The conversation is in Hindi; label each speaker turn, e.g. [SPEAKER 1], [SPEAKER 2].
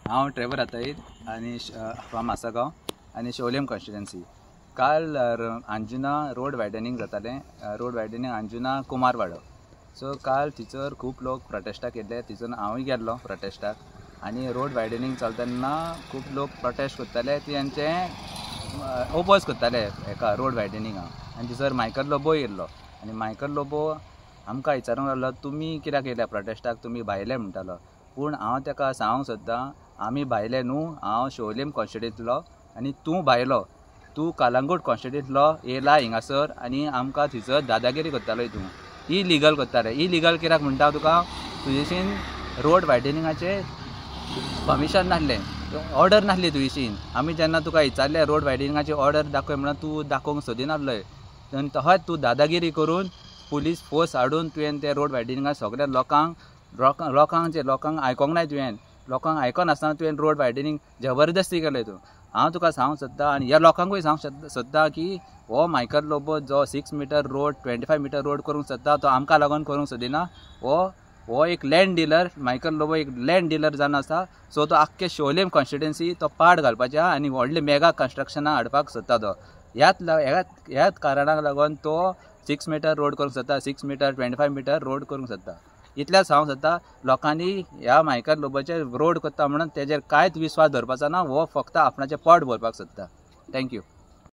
[SPEAKER 1] हांव ट्रेवर आताईत आनी फ्रॉम आसागांव आनी शोलेम कॉन्स्टिट्युएन्सी. काल अंजुना रोड वायडनिंग जातालें, रोड वायडनिंग अंजुना कुमारवाडो. सो काल थंयसर खूब लोक प्रोटेस्टाक येयले, थंयसून हांवूय गेल्लो प्रोटेस्टाक. आनी रोड वायडनिंग चलता तेन्ना खूब लोक प्रोटेस्ट करताले, तेंचे ओपोज करताले हेका रोड वायडनिंगाक. आनी थंयसर मायकल लोबो येयल्लो आनी मायकल लोबो आमकां विचारूंक लागलो, तुमी कित्याक येयल्या प्रोटेस्टाक, तुमी भायले म्हणटालो. पूण हांव ताका सांगूंक सोदतां, आमी भायले न्हू, हांव शोलेम कॉन्स्टिट्युएंसींतलो आनी तूं भायलो. तूं कालांगूट कॉन्स्टिट्युएंसींतलो येयला हिंगासर आनी आमकां थंयसर दादागिरी करतालो. तूं इलिगल करताले. इलिगल कित्याक म्हणटा तुका, तुजेशीन रोड वायडनिंगाचें परमिशन नासलें, ऑर्डर नासली तुजेशीन. आमी जेन्ना तुका विचारलें रोड वायडनिंगाची ऑर्डर दाखय म्हणून तूं दाखोवंक सोदिनासलोय. आनी तोच तूं दादागिरी करून पुलीस फोर्स हाडून तुवें ते रोड वायडनिंगाक सगळ्या लोकांक आयकोंक नाय. तुवें लोकांक आयकोनासतना तुवें रोड वायडनिंग जबरदस्ती केलें. हांव तुका सांगूंक सोदतां आनी ह्या लोकांकूय सांगूंक सोदतां की हो मायकल लोबो जो 6 मीटर रोड 25 मीटर रोड करूंक सोदता, तो आमकां लागून करूंक सोदिना. हो एक लँड डिलर, मायकल लोबो एक लँड डिलर जावन आसा. सो तो आख्खे शोलेम कॉन्स्टिट्युएन्सी तो पाड घालपाच्या आनी व्हडले मेगा कन्स्ट्रक्शनां हाडपाक सोदता. तो ह्याच कारणाक लागून तो 6 मीटर रोड करूंक सोदता, 6 मीटर 25 मीटर रोड करूंक सोदता. इतलेंच सांगूंक सोदता, लोकांनी ह्या मायकल लोबोचे रोड करता म्हणून तेजेर कांयच विस्वास दवरपाचो ना. हो फक्त आपणाचें पोट भरपाक सोदता. थँक्यू.